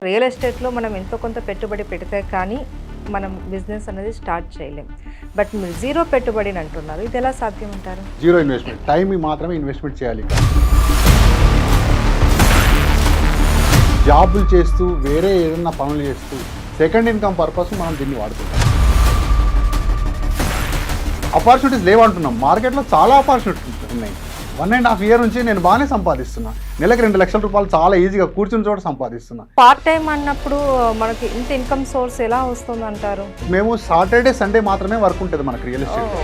Real ఎస్టేట్లో మనం ఎంతో కొంత పెట్టుబడి పెడితే కానీ మనం బిజినెస్ అనేది స్టార్ట్ చేయలేం. బట్ మీరు జీరో పెట్టుబడిని అంటున్నారు, ఇది ఎలా సాధ్యం అంటారు? జీరో ఇన్వెస్ట్మెంట్, టైం మాత్రమే ఇన్వెస్ట్మెంట్ చేయాలి. జాబులు చేస్తూ వేరే ఏదైనా పనులు చేస్తూ సెకండ్ ఇన్కమ్ పర్పస్ మనం దీన్ని వాడుకుంటాం. ఆపర్చునిటీస్ లేవంటున్నాం, మార్కెట్లో చాలా ఆపర్చునిటీస్ ఉన్నాయి. 1.5 years నుంచి నేను బాగానే సంపాదిస్తున్నా. నెలకు 2 లక్షల రూపాయలు చాలా ఈజీగా కూర్చుని చోట సంపాదిస్తున్నా. పార్ట్ టైం అన్నప్పుడు మనకి ఇంత ఇన్కమ్ సోర్స్ ఎలా వస్తుంది అంటారు? మేము సాటర్డే సండే మాత్రమే వర్క్ ఉంటుంది మనకు రియల్ ఎస్టేట్.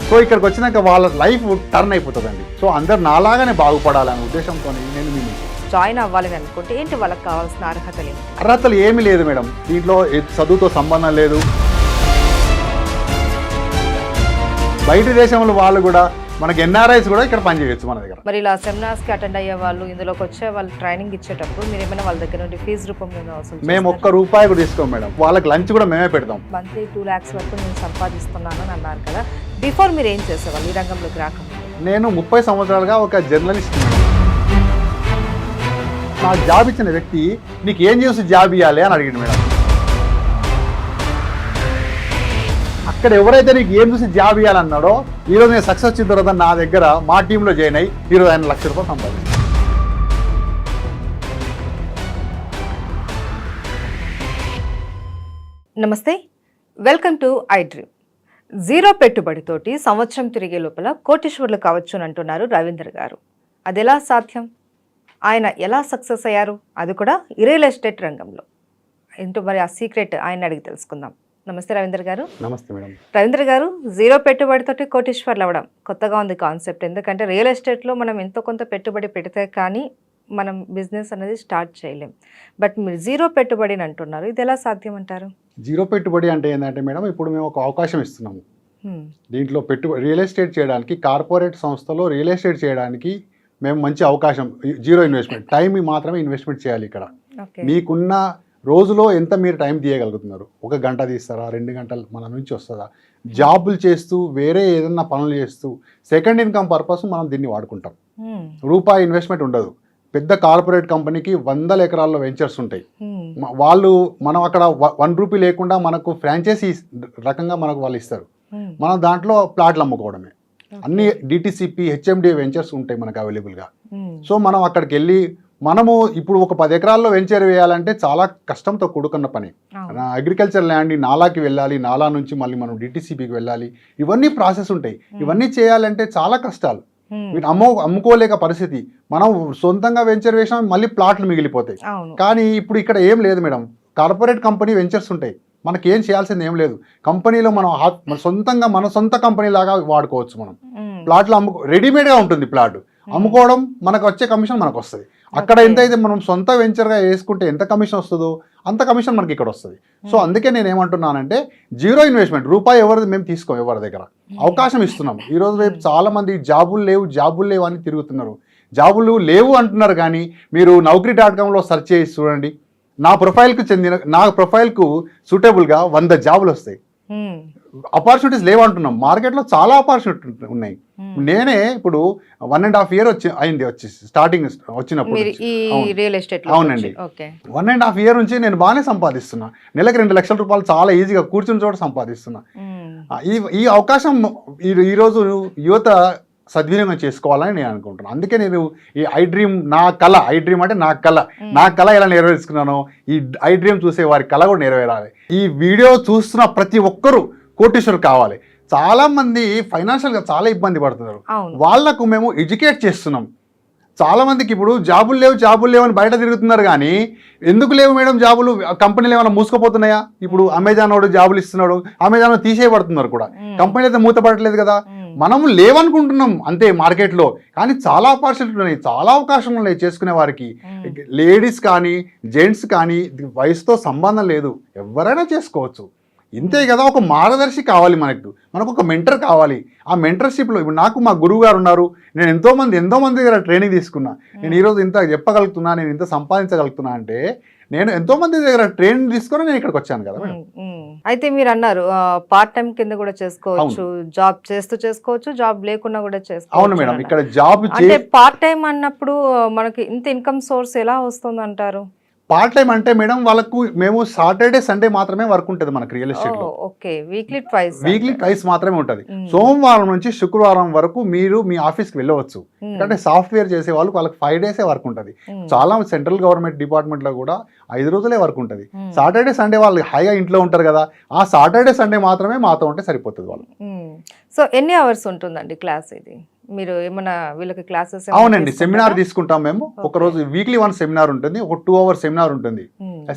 సో ఇక్కడికి వచ్చినాక వాళ్ళ లైఫ్ టర్న్ అయిపోతుందండి. సో అందరు నాలాగానే బాగుపడాలనే ఉద్దేశంతో నేను మీ జాయిన్ అవ్వాలి అనుకుంటే ఏంటి వాళ్ళకి కావాల్సిన అర్హతలు ఏంటి? అర్హతలు ఏమీ లేదు మేడం, దీంట్లో చదువుతో సంబంధం లేదు. బయట దేశంలో వాళ్ళు కూడా మనకి ఎన్ఆర్ఐస్ కూడా ఇక్కడ పనిచేయచ్చు మన దగ్గర. మరి ఇలా సెమినార్స్కి అటెండ్ అయ్యే వాళ్ళు, ఇందులోకి వచ్చే వాళ్ళు ట్రైనింగ్ ఇచ్చేటప్పుడు మీరు ఏమైనా వాళ్ళ దగ్గర నుండి ఫీజు రూపంలో వసూలు? మేము ₹1 కూడా తీసుకోం మేడం, వాళ్ళకి లంచ్ కూడా మేమే పెడతాం. మంత్లీ 2 lakhs వరకు నేను సంపాదిస్తున్నాను అని అన్నారు కదా, బిఫోర్ మీరు ఏం చేసేవాళ్ళు ఈ రంగంలోకి రాకుండా? నేను 30 సంవత్సరాలుగా ఒక జర్నలిస్ట్. నాకు జాబ్ ఇచ్చిన వ్యక్తి నీకు ఏం చేసి జాబ్ ఇవ్వాలి అని అడిగింది మేడం. అక్కడ ఎవరైతే నీకు ఏం చూసి జాబ్ ఇవ్వాలన్నాడో ఈరోజు నేను సక్సెస్ వచ్చిన తర్వాత నా దగ్గర మా టీంలో జాయిన్ అయ్యి ఈరోజు ఆయన ₹1,00,000 సంపాదించాను. నమస్తే, welcome to I dream. Zero పెట్టుబడితోటి సంవత్సరం తిరిగే లోపల కోటీశ్వర్లు కావచ్చు అని అంటున్నారు రవీంద్ర గారు. అది ఎలా సాధ్యం? ఆయన ఎలా సక్సెస్ అయ్యారు, అది కూడా రియల్ ఎస్టేట్ రంగంలో? ఏంటో మరి ఆ సీక్రెట్ ఆయన అడిగి తెలుసుకుందాం. నమస్తే రవీంద్ర గారు. నమస్తే మేడం. రవీంద్ర గారు, జీరో పెట్టుబడితోటి కోటీశ్వర్లు అవ్వడం కొత్తగా ఉంది కాన్సెప్ట్. ఎందుకంటే రియల్ ఎస్టేట్లో మనం ఎంతో కొంత పెట్టుబడి పెడితే కానీ మనం బిజినెస్ అనేది స్టార్ట్ చేయలేం. బట్ మీరు జీరో పెట్టుబడిని అంటున్నారు, ఇది ఎలా సాధ్యం అంటారు? జీరో పెట్టుబడి అంటే ఏంటంటే మేడం, ఇప్పుడు మేము ఒక అవకాశం ఇస్తున్నాము. దీంట్లో రియల్ ఎస్టేట్ చేయడానికి, కార్పొరేట్ సంస్థలో రియల్ ఎస్టేట్ చేయడానికి మేము మంచి అవకాశం. జీరో ఇన్వెస్ట్మెంట్, టైం మాత్రమే ఇన్వెస్ట్మెంట్ చేయాలి ఇక్కడ. మీకున్న రోజులో ఎంత మీరు టైం తీయగలుగుతున్నారు? 1 గంట తీస్తారా, 2 గంటలు మన నుంచి వస్తుందా? జాబులు చేస్తూ వేరే ఏదైనా పనులు చేస్తూ సెకండ్ ఇన్కమ్ పర్పస్ మనం దీన్ని వాడుకుంటాం. రూపాయి ఇన్వెస్ట్మెంట్ ఉండదు. పెద్ద కార్పొరేట్ కంపెనీకి 100 ఎకరాల్లో వెంచర్స్ ఉంటాయి. వాళ్ళు మనం అక్కడ ₹1 లేకుండా మనకు ఫ్రాంచైజీ రకంగా మనకు వాళ్ళు ఇస్తారు. మనం దాంట్లో ప్లాట్లు అమ్ముకోవడమే. అన్ని డిటిసిపి, హెచ్ఎండి వెంచర్స్ ఉంటాయి మనకు అవైలబుల్గా. సో మనం అక్కడికి వెళ్ళి మనము ఇప్పుడు ఒక 10 ఎకరాల్లో వెంచర్ వేయాలంటే చాలా కష్టంతో కూడుకున్న పని. అగ్రికల్చర్ ల్యాండ్ నాలాకి వెళ్ళాలి, నాలా నుంచి మళ్ళీ మనం డిటిసిపికి వెళ్ళాలి, ఇవన్నీ ప్రాసెస్ ఉంటాయి. ఇవన్నీ చేయాలంటే చాలా కష్టాలు. వీటి అమ్ముకోలేక పరిస్థితి. మనం సొంతంగా వెంచర్ వేసినా మళ్ళీ ప్లాట్లు మిగిలిపోతాయి. కానీ ఇప్పుడు ఇక్కడ ఏం లేదు మేడం, కార్పొరేట్ కంపెనీ వెంచర్స్ ఉంటాయి, మనకేం చేయాల్సింది ఏం లేదు. కంపెనీలో మనం సొంతంగా మన సొంత కంపెనీ లాగా వాడుకోవచ్చు. మనం ప్లాట్లు రెడీమేడ్గా ఉంటుంది ప్లాట్. అమ్ముకోవడం, మనకు వచ్చే కమిషన్ మనకు వస్తుంది. అక్కడ ఎంతైతే మనం సొంత వెంచర్గా వేసుకుంటే ఎంత కమిషన్ వస్తుందో అంత కమిషన్ మనకి ఇక్కడ వస్తుంది. సో అందుకే నేను ఏమంటున్నానంటే జీరో ఇన్వెస్ట్మెంట్, ₹1 ఎవరిది మేము తీసుకోం, ఎవరి దగ్గర అవకాశం ఇస్తున్నాం. ఈరోజు రేపు చాలామంది జాబులు లేవు అని తిరుగుతున్నారు. జాబులు లేవు అంటున్నారు, కానీ మీరు Naukri.comలో సెర్చ్ చేసి చూడండి. నా ప్రొఫైల్కు సూటబుల్గా 100 జాబులు వస్తాయి. ఆపర్చునిటీస్ లేవంటున్నాం, మార్కెట్లో చాలా ఆపర్చునిటీ ఉన్నాయి. నేనే ఇప్పుడు 1.5 years అయింది వచ్చి స్టార్టింగ్ వచ్చినప్పుడు. అవునండి, 1.5 years నుంచి నేను బాగానే సంపాదిస్తున్నా. నెలకు 2 లక్షల రూపాయలు చాలా ఈజీగా కూర్చుని చోట సంపాదిస్తున్నా. ఈ అవకాశం ఈరోజు యువత సద్వినియోగం చేసుకోవాలని నేను అనుకుంటున్నాను. అందుకే నేను ఈ ఐ డ్రీమ్ అంటే నా కళ ఎలా నెరవేర్చుకున్నానో ఈ ఐ డ్రీమ్ చూసే వారి కళ కూడా నెరవేరాలి. ఈ వీడియో చూస్తున్న ప్రతి ఒక్కరూ కోటీశ్వరు కావాలి. చాలా మంది ఫైనాన్షియల్గా చాలా ఇబ్బంది పడుతున్నారు, వాళ్లకు మేము ఎడ్యుకేట్ చేస్తున్నాం. చాలా మందికి ఇప్పుడు జాబులు లేవు అని బయట తిరుగుతున్నారు, కానీ ఎందుకు లేవు మేడం జాబులు? కంపెనీలు ఏమైనా మూసుకుపోతున్నాయా? ఇప్పుడు అమెజాన్ వాడు జాబులు ఇస్తున్నాడు, అమెజాన్ తీసేయబడుతున్నారు కూడా. కంపెనీలు అయితే మూతపడట్లేదు కదా. మనం లేవనుకుంటున్నాం అంతే మార్కెట్లో, కానీ చాలా ఆపర్చునిటీలు ఉన్నాయి, చాలా అవకాశాలు ఉన్నాయి చేసుకునే వారికి. లేడీస్ కానీ జెంట్స్ కానీ వయసుతో సంబంధం లేదు, ఎవరైనా చేసుకోవచ్చు. ఇంతే కదా, ఒక మార్గదర్శి కావాలి మనకు ఒక మెంటర్ కావాలి. ఆ మెంటర్షిప్లో ఇప్పుడు నాకు మా గురువు గారు ఉన్నారు. నేను ఎంతో మంది దగ్గర ట్రైనింగ్ తీసుకున్నా. నేను ఈరోజు ఇంత చెప్పగలుగుతున్నా, నేను ఇంత సంపాదించగలుగుతున్నా అంటే నేను ఎంతో మంది దగ్గర ట్రైన్ తీసుకొని నేను ఇక్కడికి వచ్చాను కదా మేడం. అయితే మీరు అన్నారు పార్ట్ టైం కింద కూడా చేసుకోవచ్చు, జాబ్ చేస్తూ చేసుకోవచ్చు, జాబ్ లేకుండా కూడా చేసుకోవచ్చు. అవును మేడం, ఇక్కడ జాబ్ అంటే పార్ట్ టైం అన్నప్పుడు మనకి ఇంత ఇన్కమ్ సోర్స్ ఎలా వస్తుంది అంటారు? పార్ట్ టైం అంటే మేడం వాళ్ళకు మేము సాటర్డే సండే మాత్రమే వర్క్ ఉంటుంది మనకు రియల్ ఎస్టేట్ లో. ఓకే, వీక్లీ ట్వైస్ మాత్రమే ఉంటుంది. సోమవారం నుంచి శుక్రవారం వరకు మీరు మీ ఆఫీస్ కి వెళ్ళవచ్చు. అంటే సాఫ్ట్వేర్ చేసే వాళ్ళకి 5 డేసే వర్క్ ఉంటుంది. చాలా సెంట్రల్ గవర్నమెంట్ డిపార్ట్మెంట్ లో కూడా 5 రోజులే వర్క్ ఉంటుంది. సాటర్డే సండే వాళ్ళు హాయిగా ఇంట్లో ఉంటారు కదా, ఆ సాటర్డే సండే మాత్రమే మాతో ఉంటే సరిపోతుంది వాళ్ళు. సో ఎన్ని అవర్స్ ఉంటుందండి క్లాస్? ఇది మీరు ఏమైనా వీళ్ళకి క్లాసెస్? అవునండి, సెమినార్ తీసుకుంటాం మేము. ఒక రోజు వీక్లీ 1 సెమినార్ ఉంటుంది, ఒక 2 hour సెమినార్ ఉంటుంది.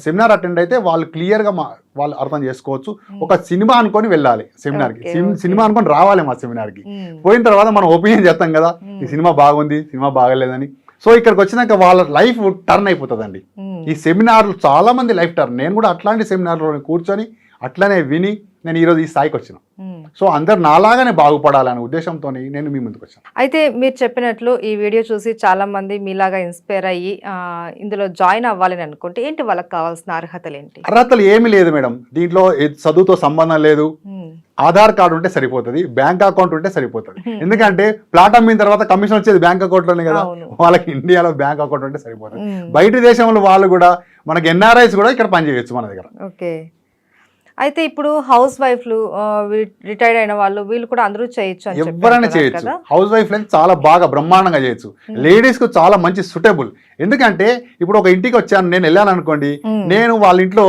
సెమినార్ అటెండ్ అయితే వాళ్ళు క్లియర్ గా వాళ్ళు అర్థం చేసుకోవచ్చు. ఒక సినిమా అనుకొని వెళ్ళాలి సెమినార్ కి, సినిమా అనుకొని రావాలి మా సెమినార్ కి. పోయిన తర్వాత మనం ఒపీనియన్ చేస్తాం కదా, ఈ సినిమా బాగుంది, సినిమా బాగలేదని. సో ఇక్కడికి వచ్చినాక వాళ్ళ లైఫ్ టర్న్ అయిపోతుందండి. ఈ సెమినార్లు చాలా మంది లైఫ్ టర్న్. నేను కూడా అట్లాంటి సెమినార్లో కూర్చొని అట్లనే విని నేను ఈరోజు ఈ స్థాయికి వచ్చిన. సో అందరు నాలాగానే బాగుపడాలనే ఉద్దేశంతో నేను మీ ముందుకు వచ్చాను. అయితే మీరు చెప్పినట్లు ఈ వీడియో చూసి చాలా మంది మీలాగా ఇన్స్పైర్ అయ్యి ఇందులో జాయిన్ అవ్వాలని అనుకుంటే ఏంటి వాళ్ళకి కావాల్సిన అర్హతలు ఏంటి? అర్హతలు ఏమీ లేదు మేడం, దీంట్లో చదువుతో సంబంధం లేదు. ఆధార్ కార్డు ఉంటే సరిపోతుంది, బ్యాంక్ అకౌంట్ ఉంటే సరిపోతుంది. ఎందుకంటే ప్లాట్ అమ్మిన తర్వాత కమిషన్ వచ్చేది బ్యాంక్ అకౌంట్ లోనే కదా, వాళ్ళకి ఇండియాలో బ్యాంక్ అకౌంట్ ఉంటే సరిపోతుంది. బయట దేశంలో వాళ్ళు కూడా మనకి ఎన్ఆర్ఐస్ కూడా ఇక్కడ పనిచేయచ్చు మన దగ్గర. ఓకే, అయితే ఇప్పుడు హౌస్ వైఫ్లు, రిటైర్డ్ అయిన వాళ్ళు, వీళ్ళు కూడా అందరూ చేయొచ్చు? ఎవరైనా చేయొచ్చు. హౌస్ వైఫ్ అయితే చాలా బాగా బ్రహ్మాండంగా చేయొచ్చు. లేడీస్ కు చాలా మంచి సూటబుల్. ఎందుకంటే ఇప్పుడు ఒక ఇంటికి వచ్చాను, నేను వెళ్ళాను అనుకోండి, నేను వాళ్ళ ఇంట్లో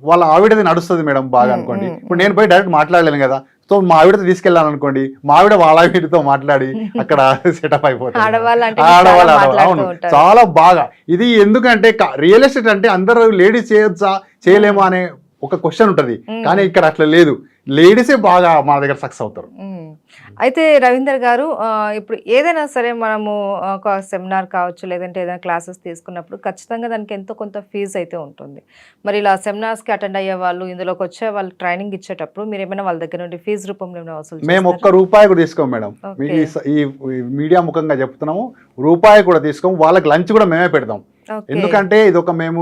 వాళ్ళ ఆవిడది నడుస్తుంది మేడం బాగా అనుకోండి. ఇప్పుడు నేను పోయి డైరెక్ట్ మాట్లాడలేను కదా. సో మా ఆవిడతో తీసుకెళ్ళాను అనుకోండి, మా ఆవిడ వాళ్ళ ఆవిడతో మాట్లాడి అక్కడ సెటప్ అయిపోతుంది. ఆడవాళ్ళు అవును చాలా బాగా. ఇది ఎందుకంటే రియల్ ఎస్టేట్ అంటే అందరూ లేడీస్ చేయొచ్చా చేయలేమా అనే ఒక క్వశ్చన్ ఉంటుంది, కానీ ఇక్కడ అట్లా లేదు. లేడీసే బాగా మా దగ్గర సక్సెస్ అవుతారు. అయితే రవీందర్ గారు, ఇప్పుడు ఏదైనా సరే మనము ఒక సెమినార్ కావచ్చు, లేదంటే ఏదైనా క్లాసెస్ తీసుకున్నప్పుడు ఖచ్చితంగా దానికి ఎంతో కొంత ఫీజు అయితే ఉంటుంది. మరి ఇలా సెమినార్స్కి అటెండ్ అయ్యే వాళ్ళు, ఇందులోకి వచ్చే వాళ్ళు ట్రైనింగ్ ఇచ్చేటప్పుడు మీరు ఏమైనా వాళ్ళ దగ్గర నుండి ఫీజు రూపంలో వసూలు? మేము ₹1 కూడా తీసుకోం మేడం. ఈ మీడియా ముఖంగా చెప్తున్నాము, రూపాయి కూడా తీసుకోం. వాళ్ళకి లంచ్ కూడా మేమే పెడతాం. ఎందుకంటే ఇది ఒక మేము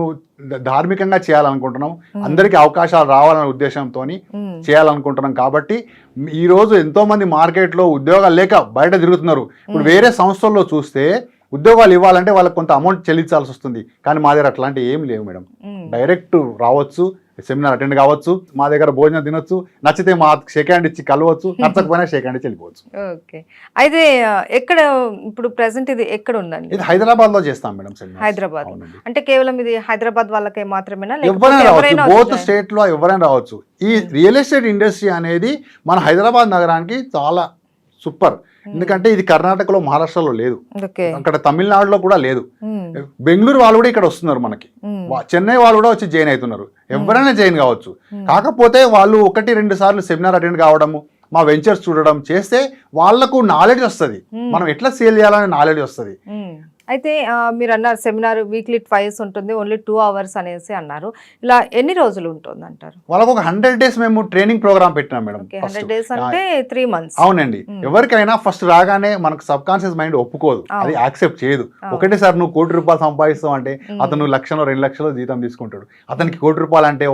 ధార్మికంగా చేయాలనుకుంటున్నాం, అందరికీ అవకాశాలు రావాలనే ఉద్దేశంతో చేయాలనుకుంటున్నాం. కాబట్టి ఈ రోజు ఎంతో మంది మార్కెట్లో ఉద్యోగాలు లేక బయట తిరుగుతున్నారు. ఇప్పుడు వేరే సంస్థల్లో చూస్తే ఉద్యోగాలు ఇవ్వాలంటే వాళ్ళకి కొంత అమౌంట్ చెల్లించాల్సి వస్తుంది, కానీ మా దగ్గర అట్లాంటివి ఏం లేవు మేడం. డైరెక్ట్ రావచ్చు, సెమినార్ అటెండ్ కావచ్చు, మా దగ్గర భోజనం తినొచ్చు, నచ్చితే మా షేక్ హ్యాండ్ ఇచ్చి కలవచ్చు, నచ్చకపోయినా షేక్ హ్యాండ్ ఇచ్చి వెళ్ళిపోవచ్చు. ఓకే, అయితే ఎక్కడ ఇప్పుడు ప్రెసెంట్ ఇది ఎక్కడ ఉందండి? ఇది హైదరాబాద్ లో చేస్తాం మేడం సెమినార్. హైదరాబాద్ అంటే కేవలం ఇది హైదరాబాద్ వాళ్ళకే మాత్రమేనా? ఎవరైనా రావచ్చు, బోత్ స్టేట్ లో ఎవరైనా రావచ్చు. ఈ రియల్ ఎస్టేట్ ఇండస్ట్రీ అనేది మన హైదరాబాద్ నగరానికి చాలా సూపర్. ఎందుకంటే ఇది కర్ణాటకలో, మహారాష్ట్రలో లేదు, అక్కడ తమిళనాడులో కూడా లేదు. బెంగళూరు వాళ్ళు కూడా ఇక్కడ వస్తున్నారు మనకి, చెన్నై వాళ్ళు కూడా వచ్చి జాయిన్ అవుతున్నారు. ఎవరైనా జాయిన్ కావచ్చు. కాకపోతే వాళ్ళు 1-2 సార్లు సెమినార్ అటెండ్ కావడము, మా వెంచర్స్ చూడడం చేస్తే వాళ్ళకు నాలెడ్జ్ వస్తుంది, మనం ఎట్లా సేల్ చేయాలనే నాలెడ్జ్ వస్తుంది. అయితే మీరు అన్నారు సెమినార్ వీక్లీ ట్వైస్ ఉంటుంది, ఓన్లీ 2 hours అనేసి అన్నారు. ఇలా ఎన్ని రోజులు ఉంటుంది అంటారు? వాళ్ళకు ఒక 100 days మేము ట్రైనింగ్ ప్రోగ్రామ్ పెట్టినాం మేడం. 100 days అంటే 3 months. అవునండి, ఎవరికైనా ఫస్ట్ రాగానే మనకు సబ్ కాన్షియస్ మైండ్ ఒప్పుకోదు, అది యాక్సెప్ట్ చేయదు. ఒకటేసారి నువ్వు ₹1,00,000 సంపాదిస్తావు అంటే అతను 1,00,000 2 లక్షలు జీతం తీసుకుంటాడు. అతనికి ₹1,00,000 అంటే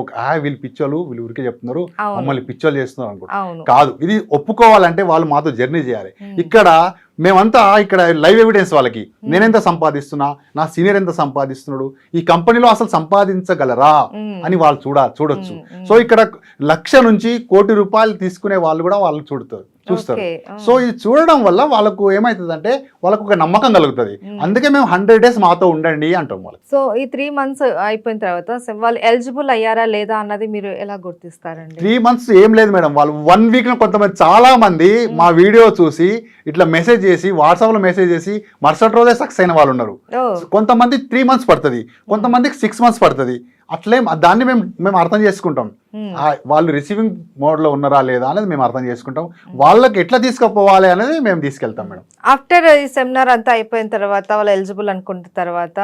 వీళ్ళు పిచ్చోళ్ళు, వీళ్ళు ఊరికే చెప్తున్నారు, మమ్మల్ని పిచ్చోళ్ళు చేస్తున్నారు అనుకుంటారు. కాదు, ఇది ఒప్పుకోవాలంటే వాళ్ళు మాతో జర్నీ చేయాలి. ఇక్కడ మేమంతా ఇక్కడ లైవ్ ఎవిడెన్స్ వాళ్ళకి, నేనెంత సంపాదిస్తున్నా, నా సీనియర్ ఎంత సంపాదిస్తున్నాడు, ఈ కంపెనీలో అసలు సంపాదించగలరా అని వాళ్ళు చూడొచ్చు. సో ఇక్కడ ₹1,00,000 నుంచి ₹1,00,000 తీసుకునే వాళ్ళు కూడా వాళ్ళు చూస్తారు. సో ఇది చూడడం వల్ల వాళ్ళకు ఏమైతుందంటే వాళ్ళకు ఒక నమ్మకం కలుగుతుంది. అందుకే మేము 100 days మాతో ఉండండి అంటాం వాళ్ళకి. సో ఈ 3 months అయిపోయిన తర్వాత వాళ్ళు ఎలిజిబుల్ అయ్యారా లేదా అన్నది మీరు ఎలా గుర్తిస్తారండి? 3 months ఏం లేదు మేడం, వాళ్ళు 1 week కొంతమంది చాలా మంది మా వీడియో చూసి ఇట్లా మెసేజ్ చేసి, వాట్సాప్ లో మెసేజ్ చేసి మరుసటి రోజే సక్సెస్ అయిన వాళ్ళు ఉన్నారు. కొంతమంది 3 months పడుతుంది, కొంతమందికి 6 months పడుతుంది. అట్లే దాన్ని మేము అర్థం చేసుకుంటాం. వాళ్ళు రిసీవింగ్ మోడ్లో ఉన్నారా లేదా అనేది మేము అర్థం చేసుకుంటాం. వాళ్ళకి ఎట్లా తీసుకుపోవాలి అనేది మేము తీసుకెళ్తాం మేడం. ఆఫ్టర్ ఈ సెమినార్ అంతా అయిపోయిన తర్వాత వాళ్ళు ఎలిజిబుల్ అనుకున్న తర్వాత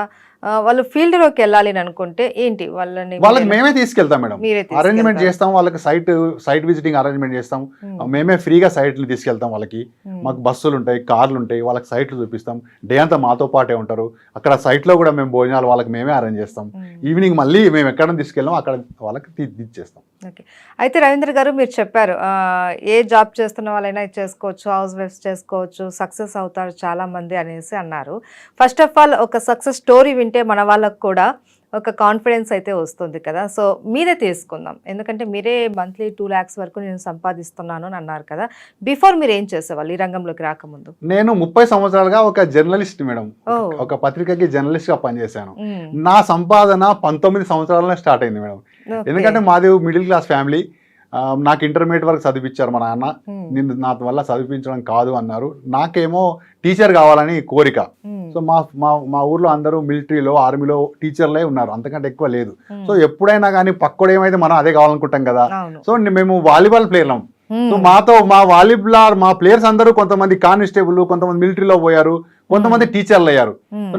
వాళ్ళు ఫీల్డ్ లోకి వెళ్ళాలి అని అనుకుంటే ఏంటి వాళ్ళకి మేమే తీసుకెళ్తాం మేడం. అరేంజ్మెంట్ చేస్తాం, వాళ్ళకి సైట్ విజిటింగ్ అరేంజ్మెంట్ చేస్తాం. మేమే ఫ్రీగా సైట్లు తీసుకెళ్తాం. వాళ్ళకి మాకు బస్సులు ఉంటాయి, కార్లు ఉంటాయి, వాళ్ళకి సైట్లు చూపిస్తాం. డే అంతా మాతో పాటే ఉంటారు. అక్కడ సైట్లో కూడా మేము భోజనాలు వాళ్ళకి మేమే అరేంజ్ చేస్తాం. ఈవినింగ్ మళ్ళీ మేము ఎక్కడ తీసుకెళ్ళాం అక్కడ వాళ్ళకి తీసేస్తాం. ఓకే. అయితే రవీంద్ర గారు మీరు చెప్పారు ఏ జాబ్ చేస్తున్న వాళ్ళైనా చేసుకోవచ్చు, హౌస్ వైఫ్స్ చేసుకోవచ్చు, సక్సెస్ అవుతారు చాలా మంది అనేసి అన్నారు. ఫస్ట్ ఆఫ్ ఆల్ ఒక సక్సెస్ స్టోరీ వింటే మన వాళ్ళకు కూడా ఒక కాన్ఫిడెన్స్ అయితే వస్తుంది కదా. సో మీరే తీసుకుందాం, ఎందుకంటే మీరే మంత్లీ 2 lakhs వరకు నేను సంపాదిస్తున్నాను అని అన్నారు కదా. బిఫోర్ మీరు ఏం చేసేవాళ్ళు ఈ రంగంలోకి రాకముందు? నేను 30 సంవత్సరాలుగా ఒక జర్నలిస్ట్ మేడం. ఒక పత్రికకి జర్నలిస్ట్ గా పనిచేశాను. నా సంపాదన 19 సంవత్సరాలనే స్టార్ట్ అయింది మేడం. ఎందుకంటే మాది మిడిల్ క్లాస్ ఫ్యామిలీ. నాకు ఇంటర్మీడియట్ వరకు చదివించారు మా నాన్న. నిన్ను నా వల్ల చదివించడం కాదు అన్నారు. నాకేమో టీచర్ కావాలని కోరిక. సో మా ఊర్లో అందరూ మిలిటరీలో, ఆర్మీలో టీచర్లే ఉన్నారు, అంతకంటే ఎక్కువ లేదు. సో ఎప్పుడైనా కానీ పక్కడు ఏమైతే మనం అదే కావాలనుకుంటాం కదా. సో మేము వాలీబాల్ ప్లేయర్లం. సో మా ప్లేయర్స్ అందరూ కొంతమంది కానిస్టేబుల్, కొంతమంది మిలిటరీలో పోయారు, కొంతమంది టీచర్లు అయ్యారు.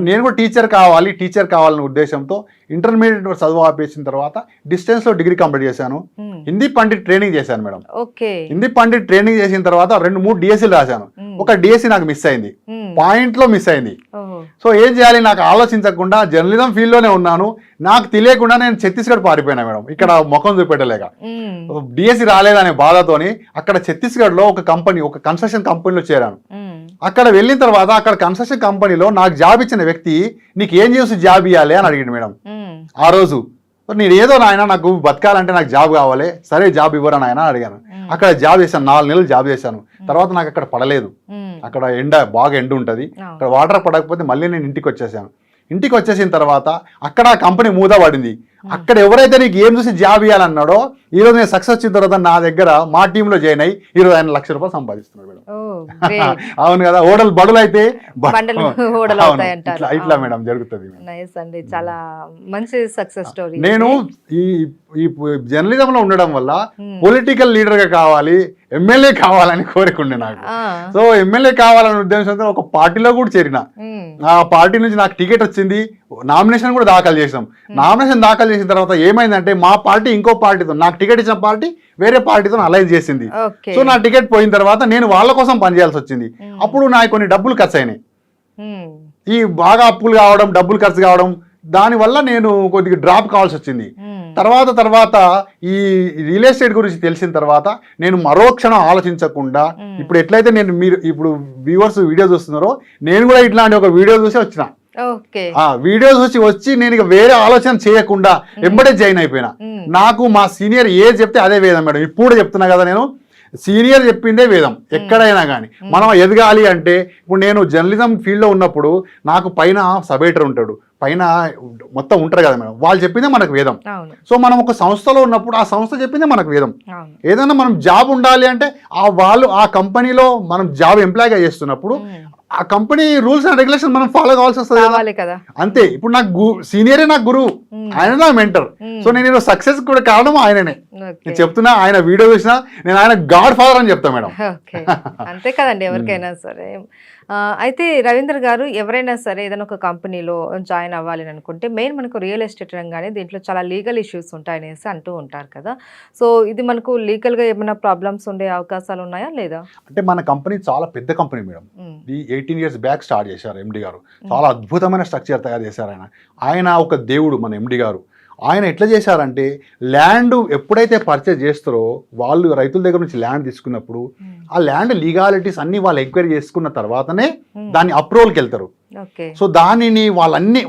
నేను కూడా టీచర్ కావాలనే ఉద్దేశంతో ఇంటర్మీడియట్ చదువు ఆపేసిన తర్వాత డిస్టెన్స్ లో డిగ్రీ కంప్లీట్ చేశాను. హిందీ పండిట్ ట్రైనింగ్ చేశాను మేడం. హిందీ పండిట్ ట్రైనింగ్ చేసిన తర్వాత 2-3 డిఎస్సీలు రాశాను. ఒక డిఎస్సీ నాకు మిస్ అయింది, పాయింట్ లో మిస్ అయింది. సో ఏం చేయాలి నాకు ఆలోచించకుండా జర్నలిజం ఫీల్డ్ లోనే ఉన్నాను. నాకు తెలియకుండా నేను ఛత్తీస్గఢ్ పారిపోయినా మేడం, ఇక్కడ ముఖం చూపెట్టలేక. డిఎస్సీ రాలేదనే బాధతోని అక్కడ ఛత్తీస్గఢ్ లో ఒక కన్స్ట్రక్షన్ కంపెనీలో చేరాను. అక్కడ వెళ్ళిన తర్వాత అక్కడ కన్స్ట్రక్షన్ కంపెనీలో నాకు జాబ్ ఇచ్చిన వ్యక్తి నీకు ఏం చేసి జాబ్ ఇవ్వాలి అని అడిగాడు మేడం. ఆ రోజు నేను ఏదో నాయన నాకు బతకాలంటే నాకు జాబ్ కావాలి, సరే జాబ్ ఇవ్వరా నాయన అడిగాను. అక్కడ జాబ్ చేశాను, 4 నెలలు జాబ్ చేశాను. తర్వాత నాకు అక్కడ పడలేదు. అక్కడ బాగా ఎండ ఉంటుంది. అక్కడ వాటర్ పడకపోతే మళ్ళీ నేను ఇంటికి వచ్చేసాను. ఇంటికి వచ్చేసిన తర్వాత అక్కడ కంపెనీ మూత పడింది. అక్కడ ఎవరైతే నీకు ఏం చూసి జాబ్ ఇవ్వాలన్నాడో ఈరోజు నేను సక్సెస్ వచ్చిన తర్వాత నా దగ్గర మా టీంలో జాయిన్ అయ్యి ఈరోజు ఆయన ₹1,00,000 సంపాదిస్తున్నాడు మేడం. అవును కదా, ఓడలు బడులు అయితే ఇట్లా మేడం జరుగుతుంది. చాలా మంచి సక్సెస్ స్టోరీ. నేను ఈ జర్నలిజం లో ఉండడం వల్ల పొలిటికల్ లీడర్ గా కావాలి, ఎమ్మెల్యే కావాలని కోరికుండే నాకు. సో ఎమ్మెల్యే కావాలనే ఉద్దేశంతో ఒక పార్టీలో కూడా చేరిన. ఆ పార్టీ నుంచి నాకు టికెట్ వచ్చింది, నామినేషన్ కూడా దాఖలు చేసాం. నామినేషన్ దాఖలు చేసిన తర్వాత ఏమైందంటే మా పార్టీ ఇంకో పార్టీతో, నాకు టికెట్ ఇచ్చిన పార్టీ వేరే పార్టీతో అలైన్ చేసింది. సో నా టికెట్ పోయిన తర్వాత నేను వాళ్ళ కోసం పనిచేయాల్సి వచ్చింది. అప్పుడు నాకు కొన్ని డబ్బులు ఖర్చు అయినాయి. ఈ బాగా అప్పులు కావడం, డబ్బులు ఖర్చు కావడం, దానివల్ల నేను కొద్దిగా డ్రాప్ కావాల్సి వచ్చింది. తర్వాత ఈ రియల్ ఎస్టేట్ గురించి తెలిసిన తర్వాత నేను మరో క్షణం ఆలోచించకుండా ఇప్పుడు ఎట్లయితే మీరు ఇప్పుడు వ్యూవర్స్ వీడియో చూస్తున్నారో నేను కూడా ఇట్లాంటి ఒక వీడియో చూసి వచ్చిన. వీడియో చూసి వచ్చి నేను ఇక వేరే ఆలోచన చేయకుండా ఎంబడే జాయిన్ అయిపోయినా. నాకు మా సీనియర్ ఏది చెప్తే అదే వేదం మేడం. ఇప్పుడు చెప్తున్నా కదా, నేను సీనియర్ చెప్పిందే వేదం. ఎక్కడైనా కానీ మనం ఎదగాలి అంటే, ఇప్పుడు నేను జర్నలిజం ఫీల్డ్లో ఉన్నప్పుడు నాకు పైన సబ్ ఎడిటర్ ఉంటాడు, పైన మొత్తం ఉంటారు కదా మేడం, వాళ్ళు చెప్పిందే మనకు వేదం. సో మనం ఒక సంస్థలో ఉన్నప్పుడు ఆ సంస్థ చెప్పిందే మనకు వేదం. ఏదైనా మనం జాబ్ ఉండాలి అంటే ఆ కంపెనీలో మనం జాబ్ ఎంప్లాయ్గా చేస్తున్నప్పుడు ఆ కంపెనీ రూల్స్ అండ్ రెగ్యులేషన్ మనం ఫాలో కావాల్సి వస్తుంది కదా. అంతే. ఇప్పుడు నాకు సీనియరే నాకు గురువు, ఆయన నా మెంటర్. సో నేను సక్సెస్ కూడా కారణం ఆయననే. నేను చెప్తున్నా, ఆయన వీడియో చూసినా నేను ఆయన గాడ్ ఫాదర్ అని చెప్తా మేడం. అంతే కదండి ఎవరికైనా సరే. అయితే రవీంద్ర గారు, ఎవరైనా సరే ఏదైనా ఒక కంపెనీలో జాయిన్ అవ్వాలి అని అనుకుంటే మెయిన్ మనకు రియల్ ఎస్టేట్ రంగానే దీంట్లో చాలా లీగల్ ఇష్యూస్ ఉంటాయనేసి అంటూ ఉంటారు కదా. సో ఇది మనకు లీగల్గా ఏమైనా ప్రాబ్లమ్స్ ఉండే అవకాశాలు ఉన్నాయా లేదా? అంటే మన కంపెనీ చాలా పెద్ద కంపెనీ మేడం. ఇది 18 years బ్యాక్ స్టార్ట్ చేశారు ఎండి గారు. చాలా అద్భుతమైన స్ట్రక్చర్ తయారు చేశారు ఆయన ఒక దేవుడు మన ఎండి గారు. ఆయన ఎట్లా చేశారంటే, ల్యాండ్ ఎప్పుడైతే పర్చేజ్ చేస్తారో వాళ్ళు రైతుల దగ్గర నుంచి ల్యాండ్ తీసుకున్నప్పుడు ఆ ల్యాండ్ లీగాలిటీస్ అన్ని వాళ్ళు ఎంక్వైరీ చేసుకున్న తర్వాతనే దాన్ని అప్రూవల్కి వెళ్తారు. సో దానిని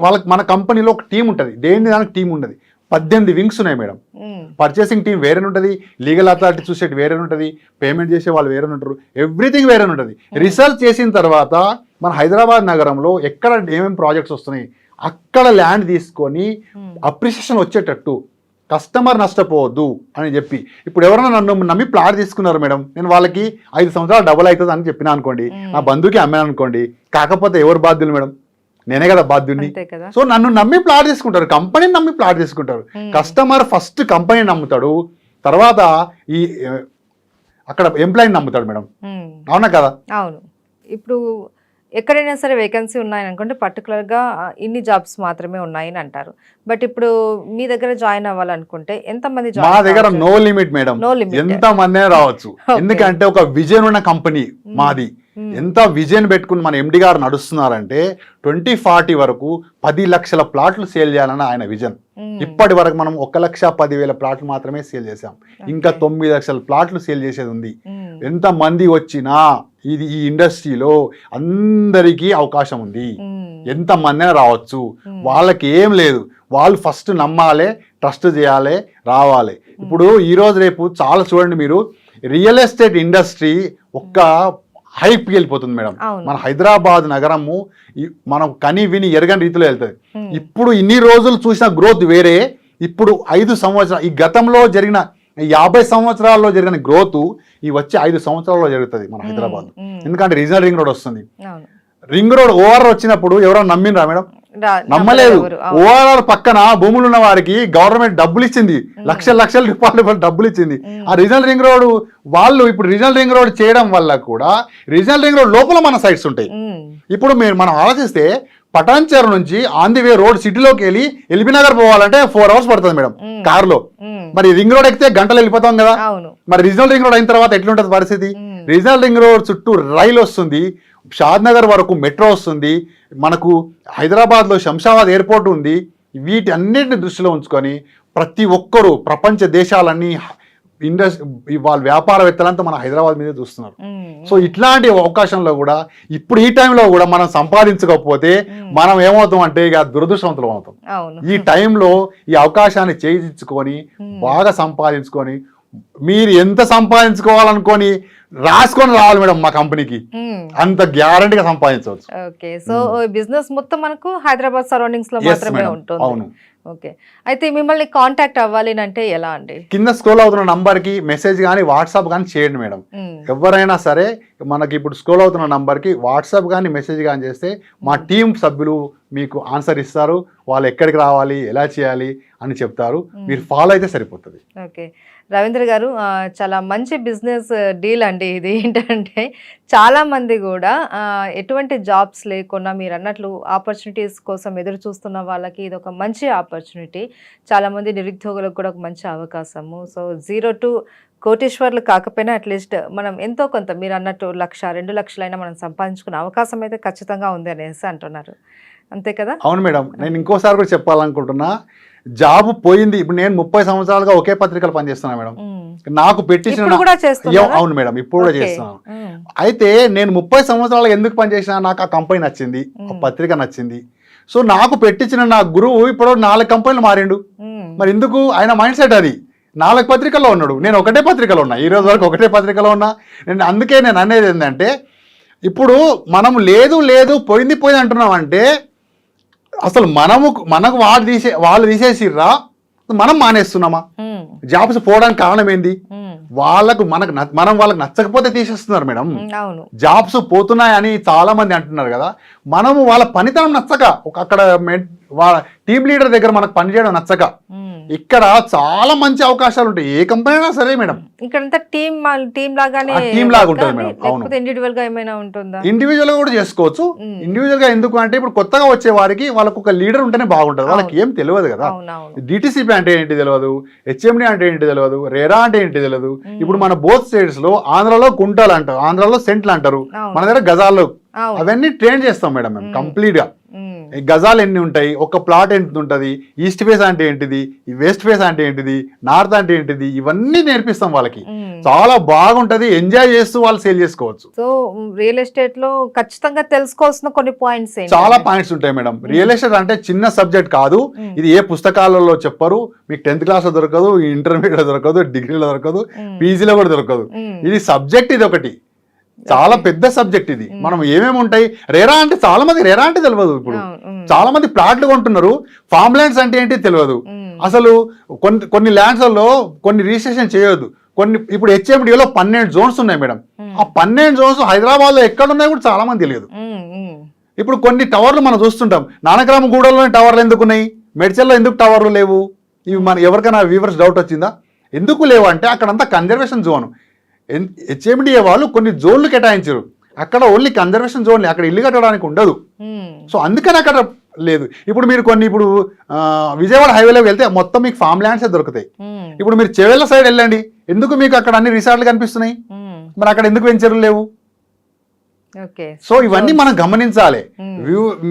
వాళ్ళకి మన కంపెనీలో ఒక టీం ఉంటుంది, దానికి టీం ఉండదు. 18 వింగ్స్ ఉన్నాయి మేడం. పర్చేసింగ్ టీం వేరే ఉంటుంది, లీగల్ అథారిటీ చూసేది వేరే ఉంటుంది, పేమెంట్ చేసే వాళ్ళు వేరే ఉంటారు, ఎవ్రీథింగ్ వేరే ఉంటుంది. రీసెర్చ్ చేసిన తర్వాత మన హైదరాబాద్ నగరంలో ఎక్కడ ఏమేమి ప్రాజెక్ట్స్ వస్తున్నాయి అక్కడ ల్యాండ్ తీసుకొని అప్రిసియేషన్ వచ్చేటట్టు, కస్టమర్ నష్టపోవద్దు అని చెప్పి, ఇప్పుడు ఎవరైనా నన్ను నమ్మి ప్లాట్ తీసుకున్నారు మేడం, నేను వాళ్ళకి 5 సంవత్సరాలు డబుల్ అవుతుంది అని చెప్పినా అనుకోండి, నా బంధువుకి అమ్మాను అనుకోండి, కాకపోతే ఎవరు బాధ్యులు మేడం? నేనే కదా బాధ్యుడిని. సో నన్ను నమ్మి ప్లాట్ తీసుకుంటారు, కంపెనీని నమ్మి ప్లాట్ తీసుకుంటారు. కస్టమర్ ఫస్ట్ కంపెనీ నమ్ముతాడు, తర్వాత ఈ అక్కడ ఎంప్లాయీని నమ్ముతాడు మేడం. అవునా కదా? అవును. ఇప్పుడు ఎక్కడైనా సరే వేకెన్సీ ఉన్నాయని అనుకుంటే పర్టికులర్గా ఇన్ని జాబ్స్ మాత్రమే ఉన్నాయని అంటారు. బట్ ఇప్పుడు మీ దగ్గర జాయిన్ అవ్వాలనుకుంటే ఎంతమంది మా దగ్గర నో లిమిట్ మేడం, ఎంత మంది రావచ్చు. ఎందుకంటే ఒక విజన్ ఉన్న కంపెనీ మాది. ఎంత విజన్ పెట్టుకుని మన ఎండి గారు నడుస్తున్నారంటే 2040 వరకు 10 లక్షల ప్లాట్లు సేల్ చేయాలని ఆయన విజన్. ఇప్పటి వరకు మనం 1,10,000 ప్లాట్లు మాత్రమే సేల్ చేసాం. ఇంకా 9 లక్షల ప్లాట్లు సేల్ చేసేది ఉంది. ఎంత మంది వచ్చినా ఇది ఈ ఇండస్ట్రీలో అందరికీ అవకాశం ఉంది. ఎంత మంది రావచ్చు. వాళ్ళకి ఏం లేదు, వాళ్ళు ఫస్ట్ నమ్మాలి, ట్రస్ట్ చేయాలి, రావాలి. ఇప్పుడు ఈరోజు రేపు చాలా చూడండి మీరు, రియల్ ఎస్టేట్ ఇండస్ట్రీ ఒక్క హైప్ వెళ్ళిపోతుంది మేడం. మన హైదరాబాద్ నగరము మనం కని విని ఎరగని రీతిలో వెళ్తుంది. ఇప్పుడు ఇన్ని రోజులు చూసిన గ్రోత్ వేరే, ఇప్పుడు 5 సంవత్సరాలు ఈ గతంలో జరిగిన 50 సంవత్సరాల్లో జరిగిన గ్రోత్ ఈ వచ్చే 5 సంవత్సరాల్లో జరుగుతుంది మన హైదరాబాద్. ఎందుకంటే రీజనల్ రింగ్ రోడ్ వస్తుంది. రింగ్ రోడ్ ఓఆర్ఆర్ వచ్చినప్పుడు ఎవరైనా నమ్మినరా మేడం? నమ్మలేదు. ఓఆర్ఆర్ పక్కన భూములు ఉన్న వారికి గవర్నమెంట్ డబ్బులు ఇచ్చింది, లక్షల రూపాయలు డబ్బులు ఇచ్చింది. ఆ రీజనల్ రింగ్ రోడ్ వాళ్ళు ఇప్పుడు రీజనల్ రింగ్ రోడ్ చేయడం వల్ల కూడా రీజనల్ రింగ్ రోడ్ లోపల మన సైట్స్ ఉంటాయి. ఇప్పుడు మనం ఆలోచిస్తే పటాన్చేరు నుంచి ఆన్ ది వే రోడ్ సిటీలోకి వెళ్ళి ఎల్బీ నగర్ పోవాలంటే 4 hours పడుతుంది మేడం కారులో. మరి రింగ్ రోడ్ ఎక్కితే గంటలు వెళ్ళిపోతాం కదా. మరి రీజనల్ రింగ్ రోడ్ అయిన తర్వాత ఎట్లుంటది పరిస్థితి? రీజనల్ రింగ్ రోడ్ చుట్టూ రైలు వస్తుంది, షాద్ నగర్ వరకు మెట్రో వస్తుంది, మనకు హైదరాబాద్లో శంషాబాద్ ఎయిర్పోర్ట్ ఉంది. వీటి అన్నిటిని దృష్టిలో ఉంచుకొని ప్రతి ఒక్కరూ ప్రపంచ దేశాలన్నీ వాళ్ళ వ్యాపారవేత్తలంతా మన హైదరాబాద్ మీదే చూస్తున్నారు. సో ఇట్లాంటి అవకాశంలో కూడా ఇప్పుడు ఈ టైంలో కూడా మనం సంపాదించకపోతే మనం ఏమవుతాం అంటే ఇక దురదృష్టవంతులం అవుతాం. ఈ టైంలో ఈ అవకాశాన్ని చేయించుకొని బాగా సంపాదించుకొని మీరు ఎంత సంపాదించుకోవాలనుకొని రాసుకొని రావాలి మేడం మా కంపెనీకి, అంత గ్యారంటీగా సంపాదించవచ్చు. ఓకే, సో బిజినెస్ మొత్తం మనకు హైదరాబాద్ సరౌండింగ్స్ లో మాత్రమే ఉంటుంది. అవును. ఓకే, అయితే మిమ్మల్ని కాంటాక్ట్ అవ్వాలి అంటే ఎలా అండి? కింద స్క్రోల్ అవుతున్న నంబర్ కి మెసేజ్ కానీ వాట్సాప్ కానీ చేయండి మేడం. ఎవరైనా సరే మనకి ఇప్పుడు స్క్రోల్ అవుతున్న నంబర్ కి వాట్సాప్ కానీ మెసేజ్ కానీ చేస్తే మా టీం సభ్యులు మీకు ఆన్సర్ ఇస్తారు. వాళ్ళు ఎక్కడికి రావాలి, ఎలా చేయాలి అని చెప్తారు. మీరు ఫాలో అయితే సరిపోతుంది. ఓకే రవీంద్ర గారు, చాలా మంచి బిజినెస్ డీల్ అండి ఇది. ఏంటంటే చాలామంది కూడా ఎటువంటి జాబ్స్ లేకుండా మీరు అన్నట్లు ఆపర్చునిటీస్ కోసం ఎదురు చూస్తున్న వాళ్ళకి ఇది ఒక మంచి ఆపర్చునిటీ. చాలామంది నిరుద్యోగులకు కూడా ఒక మంచి అవకాశము. సో 0 to కోటీశ్వర్లు కాకపోయినా అట్లీస్ట్ మనం ఎంతో కొంత మీరు అన్నట్టు 1,00,000, 2 లక్షలైనా మనం సంపాదించుకునే అవకాశం అయితే ఖచ్చితంగా ఉంది అనేసి అంటున్నారు. అంతే కదా? అవును మేడం. నేను ఇంకోసారి కూడా చెప్పాలనుకుంటున్నా, జాబ్ పోయింది. ఇప్పుడు నేను 30 సంవత్సరాలుగా ఒకే పత్రికలు పనిచేస్తున్నా మేడం. నాకు పెట్టించిన అవును మేడం, ఇప్పుడు కూడా చేస్తున్నాను. అయితే నేను 30 సంవత్సరాలు ఎందుకు పనిచేసినా, నాకు ఆ కంపెనీ నచ్చింది, ఆ పత్రిక నచ్చింది. సో నాకు పెట్టించిన నా గురువు ఇప్పుడు 4 కంపెనీలు మారిండు. మరి ఎందుకు? ఆయన మైండ్ సెట్ అది. 4 పత్రికల్లో ఉన్నాడు, నేను ఒకటే పత్రికలో ఉన్నా. ఈ రోజు వరకు ఒకటే పత్రికలో ఉన్నా. అందుకే నేను అనేది ఏంటంటే, ఇప్పుడు మనం లేదు పోయింది అంటున్నాం అంటే అసలు మనకు వాళ్ళు తీసేసిర్రా, మనం మానేస్తున్నామా? జాబ్స్ పోవడానికి కారణం ఏంది? మనం వాళ్ళకి నచ్చకపోతే తీసేస్తున్నారు మేడం. జాబ్స్ పోతున్నాయని చాలా మంది అంటున్నారు కదా. మనము వాళ్ళ పనితనం నచ్చక, అక్కడ వాళ్ళ టీమ్ లీడర్ దగ్గర మనకు పనిచేయడం నచ్చక, ఇక్కడ చాలా మంచి అవకాశాలు ఉంటాయి. ఏ కంపెనీ అయినా సరే మేడం. ఇక్కడ టీమ్ లాగానే ఉంటుంది మేడం. అవును, ఇండివిజువల్ గా ఏమైనా ఉంటుందా? ఇండివిజువల్ గా కూడా చేసుకోవచ్చు. ఇండివిజువల్ గా ఎందుకు అంటే ఇప్పుడు కొత్తగా వచ్చే వారికి వాళ్ళకు ఒక లీడర్ ఉంటేనే బాగుంటుంది. వాళ్ళకి ఏం తెలియదు కదా. డిటిసిపి అంటే ఏంటి తెలియదు, హెచ్ఎండి అంటే ఏంటి తెలియదు, రేరా అంటే ఏంటి తెలియదు. ఇప్పుడు మన బోత్ స్టేట్స్ లో ఆంధ్రాలో కుంటాలు అంటారు, ఆంధ్రాలో సెంట్లు అంటారు, మన దగ్గర గజాల్లో. అవన్నీ ట్రైన్ చేస్తాం మేడం మేము కంప్లీట్ గా. గజాలు ఎన్ని ఉంటాయి, ఒక ప్లాట్ ఎంత ఉంటుంది, ఈస్ట్ ఫేస్ అంటే ఏంటిది, వెస్ట్ ఫేస్ అంటే ఏంటిది, నార్త్ అంటే ఏంటిది, ఇవన్నీ నేర్పిస్తాం వాళ్ళకి. చాలా బాగుంటది, ఎంజాయ్ చేస్తూ వాళ్ళు సేల్ చేసుకోవచ్చు. సో రియల్ ఎస్టేట్ లో ఖచ్చితంగా తెలుసుకోవాల్సిన కొన్ని పాయింట్స్, చాలా పాయింట్స్ ఉంటాయి మేడం. రియల్ ఎస్టేట్ అంటే చిన్న సబ్జెక్ట్ కాదు. ఇది ఏ పుస్తకాలలో చెప్పరు. మీకు 10th క్లాస్ లో దొరకదు, ఇంటర్మీడియట్ లో దొరకదు, డిగ్రీలో దొరకదు, పీజీలో కూడా దొరకదు. ఇది సబ్జెక్ట్, ఇది ఒకటి చాలా పెద్ద సబ్జెక్ట్ ఇది. మనం ఏమేమి ఉంటాయి, రేరా అంటే చాలా మంది రేరా అంటే తెలియదు. ఇప్పుడు చాలా మంది ప్లాట్లు కొంటున్నారు, ఫార్మ్ ల్యాండ్స్ అంటే ఏంటి తెలియదు. అసలు కొన్ని ల్యాండ్స్లలో కొన్ని రిజిస్ట్రేషన్ చేయొద్దు. ఇప్పుడు హెచ్ఎండిలో 12 జోన్స్ ఉన్నాయి మేడం. ఆ 12 జోన్స్ హైదరాబాద్ లో ఎక్కడ ఉన్నాయి కూడా చాలా మంది తెలియదు. ఇప్పుడు కొన్ని టవర్లు మనం చూస్తుంటాం, నానక్రామగూడలోని టవర్లు ఎందుకు ఉన్నాయి, మెడ్చల్లో ఎందుకు టవర్లు లేవు? ఇవి మన ఎవరికైనా వ్యూవర్స్ డౌట్ వచ్చిందా? ఎందుకు లేవు అంటే అక్కడంతా కన్జర్వేషన్ జోన్. హెచ్ఎండిఏ వాళ్ళు కొన్ని జోన్లు కేటాయించారు, అక్కడ ఓన్లీ కన్జర్వేషన్ జోన్లే, అక్కడ ఇల్లు కట్టడానికి ఉండదు. సో అందుకని అక్కడ లేదు. ఇప్పుడు మీరు ఇప్పుడు విజయవాడ హైవేలోకి వెళ్తే మొత్తం మీకు ఫామ్ ల్యాండ్సే దొరుకుతాయి. ఇప్పుడు మీరు చెవెళ్ళ సైడ్ వెళ్ళండి, ఎందుకు మీకు అక్కడ అన్ని రిసార్ట్లు కనిపిస్తున్నాయి, మరి అక్కడ ఎందుకు వెంచర్లు లేవు? సో ఇవన్నీ మనం గమనించాలి.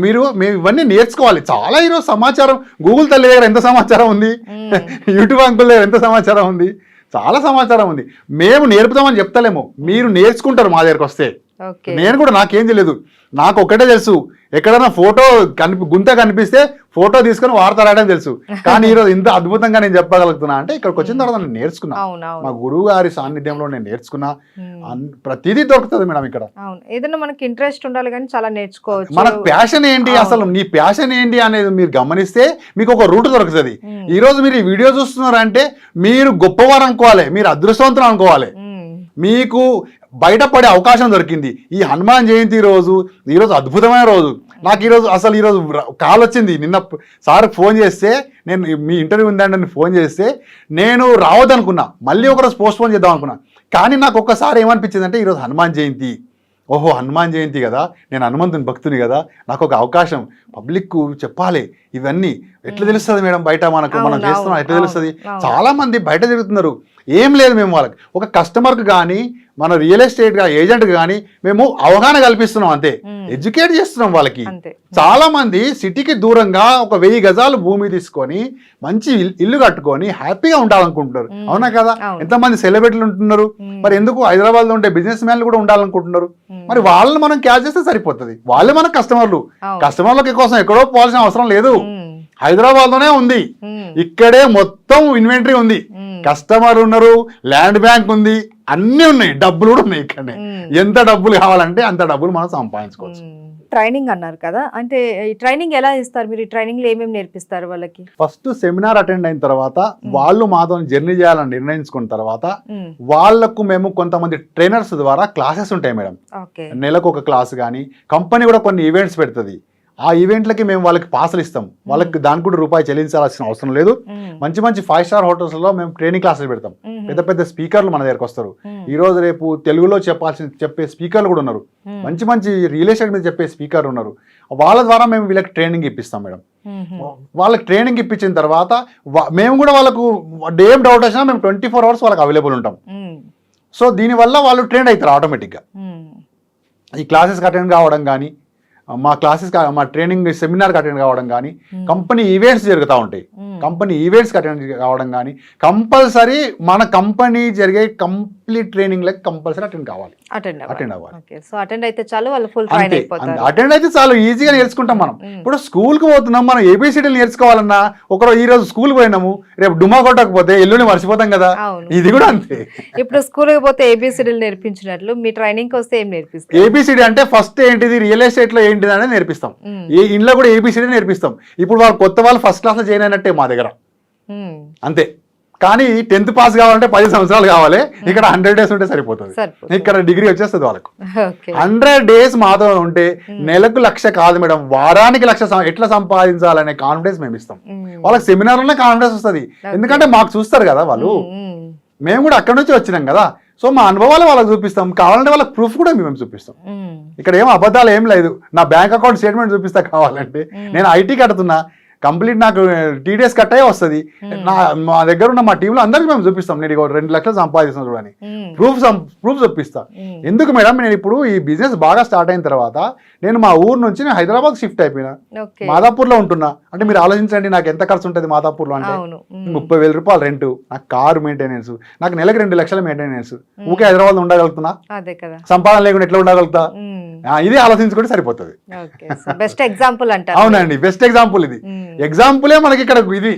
మేము ఇవన్నీ నేర్చుకోవాలి. చాలా ఈరోజు సమాచారం గూగుల్ తల్లి దగ్గర ఎంత సమాచారం ఉంది, యూట్యూబ్ అంకుల్ దగ్గర ఎంత సమాచారం ఉంది, చాలా సమాచారం ఉంది. మేము నేర్పుతామని చెప్తలేము, మీరు నేర్చుకుంటారు మా దగ్గరకు వస్తే. నేను కూడా నాకేం తెలియదు, నాకు ఒకటే తెలుసు, ఎక్కడైనా ఫోటో గుంత కనిపిస్తే ఫోటో తీసుకొని వార్త రాయడం తెలుసు. కానీ ఈరోజు ఇంత అద్భుతంగా నేను చెప్పగలుగుతున్నా అంటే ఇక్కడికి వచ్చిన తర్వాత నేను నేర్చుకున్నా, మా గురువు గారి సాన్నిధ్యంలో నేను నేర్చుకున్నా. ప్రతిదీ దొరుకుతుంది మేడం ఇక్కడ. ఏదైనా మనకి ఇంట్రెస్ట్ ఉండాలి కానీ చాలా నేర్చుకోవచ్చు. మనకు ప్యాషన్ ఏంటి, అసలు నీ ప్యాషన్ ఏంటి అనేది మీరు గమనిస్తే మీకు ఒక రూట్ దొరుకుతుంది. ఈ రోజు మీరు ఈ వీడియో చూస్తున్నారంటే మీరు గొప్పవారు అనుకోవాలి, మీరు అదృష్టవంతులు అనుకోవాలి, మీకు బయటపడే అవకాశం దొరికింది. ఈ హనుమాన్ జయంతి రోజు, ఈరోజు అద్భుతమైన రోజు. నాకు ఈరోజు కాల్ వచ్చింది, నిన్న సార్ ఫోన్ చేస్తే, నేను మీ ఇంటర్వ్యూ ఉందండి ఫోన్ చేస్తే నేను రావద్దనుకున్నా, మళ్ళీ ఒకరోజు పోస్ట్ పోన్ చేద్దాం అనుకున్నా. కానీ నాకు ఒక్కసారి ఏమనిపించింది అంటే ఈరోజు హనుమాన్ జయంతి, ఓహో హనుమాన్ జయంతి కదా, నేను హనుమంతుని భక్తుని కదా, నాకు ఒక అవకాశం పబ్లిక్ చెప్పాలి. ఇవన్నీ ఎట్లా తెలుస్తుంది మేడం బయట మనం చేస్తున్నాం, ఎట్లా తెలుస్తుంది? చాలా మంది బయట తిరుగుతున్నారు, ఏం లేదు. మేము వాళ్ళకి ఒక కస్టమర్కి కానీ మన రియల్ ఎస్టేట్ ఏజెంట్కి కానీ మేము అవగాహన కల్పిస్తున్నాం, అంతే, ఎడ్యుకేట్ చేస్తున్నాం వాళ్ళకి. చాలా మంది సిటీకి దూరంగా ఒక 1000 గజాలు భూమి తీసుకొని మంచి ఇల్లు కట్టుకొని హ్యాపీగా ఉండాలనుకుంటున్నారు. అవునా కదా? ఎంతమంది సెలబ్రిటీలు ఉంటున్నారు, మరి ఎందుకు హైదరాబాద్లో ఉండే బిజినెస్ మ్యాన్లు కూడా ఉండాలనుకుంటున్నారు. మరి వాళ్ళని మనం క్యాచ్ చేస్తే సరిపోతుంది. వాళ్ళే మన కస్టమర్లకి కోసం ఎక్కడో పోవాల్సిన అవసరం లేదు, హైదరాబాద్ లోనే ఉంది, ఇక్కడే మొత్తం ఇన్వెంటరీ ఉంది, కస్టమర్ ఉన్నారు, ల్యాండ్ బ్యాంక్ ఉంది, అన్ని ఉన్నాయి, డబ్బులు కూడా ఉన్నాయి ఇక్కడనే. ఎంత డబ్బులు కావాలంటే అంత డబ్బులు మనం సంపాదించుకోవచ్చు. ట్రైనింగ్ అన్నారు కదా, అంటే ఈ ట్రైనింగ్ ఎలా ఇస్తారు మీరు? ఈ ట్రైనింగ్ లో ఏమేమి నేర్పిస్తారు వాళ్ళకి? ఫస్ట్ సెమినార్ అటెండ్ అయిన తర్వాత వాళ్ళు మాతో జర్నీ చేయాలని నిర్ణయించుకున్న తర్వాత వాళ్ళకు మేము కొంతమంది ట్రైనర్స్ ద్వారా క్లాసెస్ ఉంటాయి మేడం. నెలకు ఒక క్లాస్ కానీ, కంపెనీ కూడా కొన్ని ఈవెంట్స్ పెడుతుంది, ఆ ఈవెంట్లకి మేము వాళ్ళకి పాసులు ఇస్తాం. వాళ్ళకి దానికి కూడా రూపాయి చెల్లించాల్సిన అవసరం లేదు. మంచి మంచి 5 స్టార్ హోటల్స్లో మేము ట్రైనింగ్ క్లాసెస్ పెడతాం. పెద్ద పెద్ద స్పీకర్లు మన దగ్గరకు వస్తారు. ఈ రోజు రేపు తెలుగులో చెప్పే స్పీకర్లు కూడా ఉన్నారు, మంచి మంచి రియల్ ఎస్టేట్ మీద చెప్పే స్పీకర్లు ఉన్నారు. వాళ్ళ ద్వారా మేము వీళ్ళకి ట్రైనింగ్ ఇప్పిస్తాం మేడం. వాళ్ళకి ట్రైనింగ్ ఇప్పించిన తర్వాత మేము కూడా వాళ్ళకు ఏం డౌట్ వచ్చినా మేము 24 అవర్స్ వాళ్ళకి అవైలబుల్ ఉంటాం. సో దీనివల్ల వాళ్ళు ట్రైన్ అవుతారు ఆటోమేటిక్గా. ఈ క్లాసెస్కి అటెండ్ కావడం కానీ, మా ట్రైనింగ్ సెమినార్కి అటెండ్ కావడం కానీ, కంపెనీ ఈవెంట్స్ జరుగుతూ ఉంటాయి, కంపెనీ ఈవెంట్స్కి అటెండ్ కావడం కానీ, కంపల్సరీ మన కంపెనీ జరిగే కంప్లీట్ ట్రైనింగ్ లెక్క కంపల్సరీ అటెండ్ అవ్వాలి. అటెండ్ అయితే చాలు, వాళ్ళు ఫుల్ ట్రైన్ అయిపోతారు. అటెండ్ అయితే చాలు, ఈజీగా నేర్చుకుంటాం మనం. ఇప్పుడు స్కూల్కి పోతున్నాం, మనం ఏబిసిడీలు నేర్చుకోవాలన్నా ఈ రోజు స్కూల్ పోయినాము, రేపు డుమా కొట్టకపోతే ఎల్లుండి మర్చిపోతాం కదా, ఇది కూడా అంతే. ఇప్పుడు స్కూల్కి పోతే ఏబిసిడీలు నేర్పించినట్లు మీ ట్రైనింగ్ వస్తే ఏం నేర్పిస్తారు? ఏబిసిడి అంటే ఫస్ట్ ఏంటిది, రియల్ ఎస్టేట్ లో ఏంటిది అనేది నేర్పిస్తాం. ఇంట్లో కూడా ఏబిసిడి నేర్పిస్తాం. ఇప్పుడు వాళ్ళు కొత్త వాళ్ళు ఫస్ట్ క్లాస్ లో జాయిన్ అయినట్టే మా దగ్గర, అంతే. కానీ 10th పాస్ కావాలంటే 10 సంవత్సరాలు కావాలి. ఇక్కడ 100 days ఉంటే సరిపోతుంది, ఇక్కడ డిగ్రీ వచ్చేస్తుంది వాళ్ళకు. 100 days మాతో ఉంటే నెలకు 1,00,000 కాదు మేడం, వారానికి 1,00,000 ఎట్లా సంపాదించాలనే కాన్ఫిడెన్స్ మేము ఇస్తాం. వాళ్ళకి సెమినార్లోనే కాన్ఫిడెన్స్ వస్తుంది, ఎందుకంటే మాకు చూస్తారు కదా వాళ్ళు, మేము కూడా అక్కడ నుంచి వచ్చినాం కదా. సో మా అనుభవాలు వాళ్ళకి చూపిస్తాం, కావాలంటే వాళ్ళకి ప్రూఫ్ కూడా మేము చూపిస్తాం. ఇక్కడ ఏం అబద్ధాలు ఏం లేదు. నా బ్యాంక్ అకౌంట్ స్టేట్మెంట్ చూపిస్తా కావాలంటే. నేను ఐటీ కడుతున్నా, కంప్లీట్ నాకు TDS కట్ అయ్యే వస్తుంది. మా దగ్గర ఉన్న మా టీంలో అందరికీ మేము చూపిస్తాం, నేను 2 లక్షలు సంపాదిస్తాను చూడని ప్రూఫ్ చూపిస్తా. ఎందుకు మేడం, నేను ఇప్పుడు ఈ బిజినెస్ బాగా స్టార్ట్ అయిన తర్వాత నేను మా ఊరు నుంచి నేను హైదరాబాద్ షిఫ్ట్ అయిపోయినా, మాదాపూర్లో ఉంటున్నా. అంటే మీరు ఆలోచించండి, నాకు ఎంత ఖర్చు ఉంటుంది మాదాపూర్లో అంటే 30,000 రూపాయలు రెంట్, నాకు కారు మెయింటెనెన్స్, నాకు నెలకు 2 లక్షల మెయింటెనెన్స్. ఊకే హైదరాబాద్ ఉండగలుగుతున్నా, సంపాదన లేకుండా ఎట్లా ఉండగలుగుతా? ఇది ఆలోచించుకుంటే సరిపోతుంది. బెస్ట్ ఎగ్జాంపుల్ అంటే అవునండి, బెస్ట్ ఎగ్జాంపుల్ ఇది. ఎగ్జాంపులే మనకి ఇక్కడ ఇది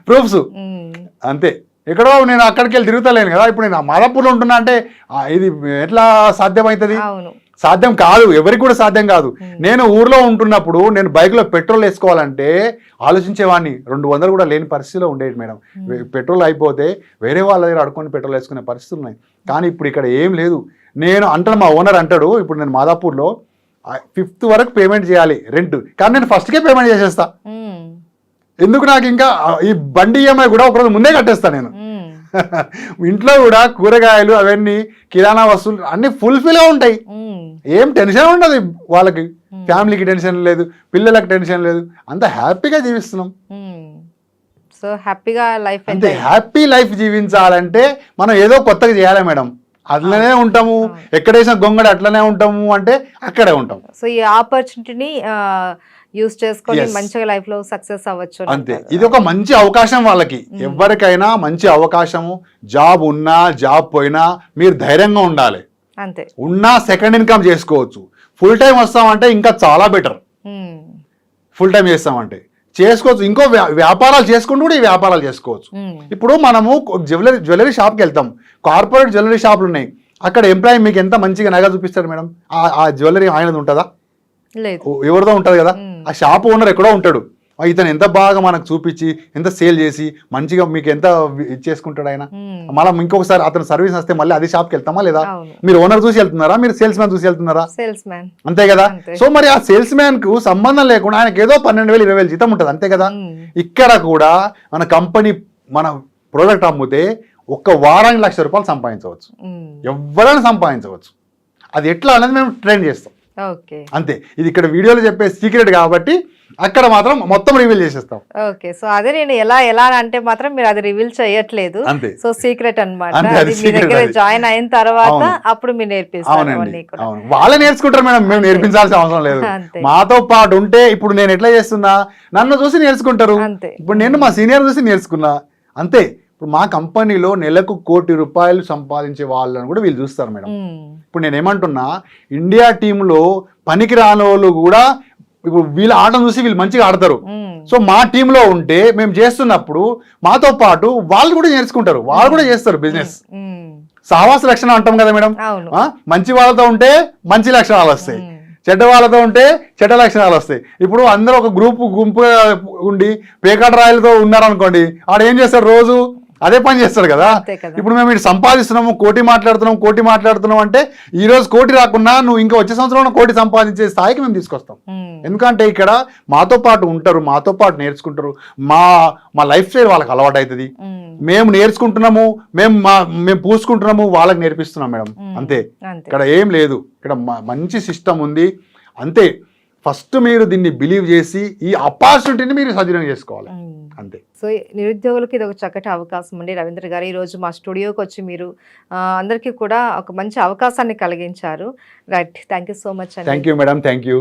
ప్రూఫ్స్, అంతే. ఎక్కడో నేను అక్కడికి వెళ్ళి తిరుగుతలేను కదా, ఇప్పుడు నేను మాదాపూర్లో ఉంటున్నా అంటే ఇది ఎట్లా సాధ్యమవుతుంది? సాధ్యం కాదు, ఎవరికి కూడా సాధ్యం కాదు. నేను ఊర్లో ఉంటున్నప్పుడు నేను బైక్లో పెట్రోల్ వేసుకోవాలంటే ఆలోచించేవాడిని, 200 కూడా లేని పరిస్థితిలో ఉండేది మేడం. పెట్రోల్ అయిపోతే వేరే వాళ్ళ దగ్గర అడుకొని పెట్రోల్ వేసుకునే పరిస్థితులు ఉన్నాయి. కానీ ఇప్పుడు ఇక్కడ ఏం లేదు. నేను అంటాను, మా ఓనర్ అంటాడు, ఇప్పుడు నేను మాదాపూర్లో 5th వరకు పేమెంట్ చేయాలి రెంట్, కానీ నేను ఫస్ట్కే పేమెంట్ చేసేస్తా. ఎందుకు నాకు ఇంకా ఈ బండి ఈఎంఐ కూడా ఒకరోజు ముందే కట్టేస్తాను నేను. ఇంట్లో కూడా కూరగాయలు అవన్నీ కిరాణా వస్తువులు అన్ని ఫుల్ఫిల్గా ఉంటాయి, ఏం టెన్షన్ ఉండదు వాళ్ళకి, ఫ్యామిలీకి టెన్షన్ లేదు, పిల్లలకి టెన్షన్ లేదు, అంత హ్యాపీగా జీవిస్తున్నాం. సో హ్యాపీగా లైఫ్ అంతే, హ్యాపీ లైఫ్ జీవించాలంటే మనం ఏదో కొత్తగా చేయాలి మేడం. అట్లనే ఉంటాము, ఎక్కడేసిన గొంగడి అట్లనే ఉంటాము అంటే అక్కడే ఉంటాం. సో ఈ ఆపర్చునిటీని యూస్ చేసుకొని మంచిగా లైఫ్ లో సక్సెస్ అవ్వచ్చు. అంతే, ఇది ఒక మంచి అవకాశం వాళ్ళకి, ఎవరికైనా మంచి అవకాశము. జాబ్ ఉన్నా జాబ్ పోయినా మీరు ధైర్యంగా ఉండాలి. అంతే, ఉన్నా సెకండ్ ఇన్కమ్ చేసుకోవచ్చు. ఫుల్ టైం వస్తామంటే ఇంకా చాలా బెటర్. ఫుల్ టైం చేస్తామంటే చేసుకోవచ్చు, ఇంకో వ్యాపారాలు చేసుకుంటూ కూడా ఈ వ్యాపారాలు చేసుకోవచ్చు. ఇప్పుడు మనము జ్యువెలరీ షాప్కి వెళ్తాం, కార్పొరేట్ జ్యువెలరీ షాపులు ఉన్నాయి, అక్కడ ఎంప్లాయీ మీకు ఎంత మంచిగా నగ చూపిస్తారు మేడం, ఆ జ్యువెలరీ ఆయనది ఉంటుందా? లేదు, ఎవరిదో ఉంటుంది కదా. ఆ షాప్ ఓనర్ ఎక్కడో ఉంటాడు, ఇతను ఎంత బాగా మనకు చూపించి ఎంత సేల్ చేసి మంచిగా మీకు ఎంత ఇచ్చేసుకుంటాడు ఆయన. మళ్ళీ ఇంకొకసారి అతను సర్వీస్ వస్తే మళ్ళీ అదే షాప్కి వెళ్తామా లేదా? మీరు ఓనర్ చూసి వెళ్తున్నారా, మీరు సేల్స్ మ్యాన్ చూసి వెళ్తున్నారా? అంతే కదా. సో మరి ఆ సేల్స్ మ్యాన్ కు సంబంధం లేకుండా ఆయనకి ఏదో 12,000 20,000 జీతం ఉంటుంది, అంతే కదా. ఇక్కడ కూడా మన కంపెనీ మన ప్రోడక్ట్ అమ్మితే ఒక్క వారానికి ₹1,00,000 సంపాదించవచ్చు, ఎవరైనా సంపాదించవచ్చు. అది ఎట్లా అనేది మేము ట్రైన్ చేస్తాం. అంతే, ఇది ఇక్కడ వీడియోలో చెప్పే సీక్రెట్ కాబట్టి అక్కడ మాత్రం మొత్తం రివీల్ చేసేస్తాం. ఓకే, సో అదే నేను ఎలా అంటే మాత్రం మీరు అది రివీల్ చేయట్లేదు, సో సీక్రెట్ అన్నమాట. మీ దగ్గర జాయిన్ అయిన తర్వాత అప్పుడు మీరు నేర్పిస్తారు. వాళ్ళే నేర్చుకుంటారు మేడం, మేము నేర్పించాల్సిన అవసరం లేదు. మాతో పాటు ఉంటే ఇప్పుడు నేను ఎట్లా చేస్తున్నా నన్ను చూసి నేర్చుకుంటారు, ఇప్పుడు నేను మా సీనియర్ చూసి నేర్చుకున్నా. అంతే, ఇప్పుడు మా కంపెనీలో నెలకు ₹1,00,00,000 సంపాదించే వాళ్ళని కూడా వీళ్ళు చూస్తారు మేడం. ఇప్పుడు నేను ఏమంటున్నా, ఇండియా టీంలో పనికి రాని వాళ్ళు కూడా ఇప్పుడు వీళ్ళ ఆటను చూసి వీళ్ళు మంచిగా ఆడతారు. సో మా టీంలో ఉంటే మేము చేస్తున్నప్పుడు మాతో పాటు వాళ్ళు కూడా నేర్చుకుంటారు, వాళ్ళు కూడా చేస్తారు బిజినెస్. సావాస లక్షణం అంటాం కదా మేడం, మంచి వాళ్ళతో ఉంటే మంచి లక్షణాలు వస్తాయి, చెడ్డ వాళ్ళతో ఉంటే చెడ్డ లక్షణాలు వస్తాయి. ఇప్పుడు అందరూ ఒక గుంపుగా ఉండి పేకాట రాయలతో ఉన్నారనుకోండి, ఆడు ఏం చేస్తాడు, రోజు అదే పని చేస్తాడు కదా. ఇప్పుడు మేము ఇటు సంపాదిస్తున్నాము, కోటి మాట్లాడుతున్నాం అంటే ఈ రోజు కోటి రాకున్నా నువ్వు ఇంకా వచ్చే సంవత్సరం కోటి సంపాదించే స్థాయికి మేము తీసుకొస్తాం. ఎందుకంటే ఇక్కడ మాతో పాటు ఉంటారు, మాతో పాటు నేర్చుకుంటారు, మా లైఫ్ స్టైల్ వాళ్ళకి అలవాటు అవుతుంది. మేము నేర్చుకుంటున్నాము, మేము పూసుకుంటున్నాము, వాళ్ళకి నేర్పిస్తున్నాం మేడం. అంతే, ఇక్కడ ఏం లేదు, ఇక్కడ మంచి సిస్టమ్ ఉంది. అంతే, ఫస్ట్ మీరు దీన్ని బిలీవ్ చేసి ఈ ఆపర్చునిటీని మీరు సద్వినియోగం చేసుకోవాలి. అంతే. సో నిరుద్యోగులకి ఇది ఒక చక్కటి అవకాశం అండి. రవీంద్ర గారు ఈరోజు మా స్టూడియోకి వచ్చి మీరు అందరికీ కూడా ఒక మంచి అవకాశాన్ని కలిగించారు. Right, thank you so much అండి. Thank you madam, thank you.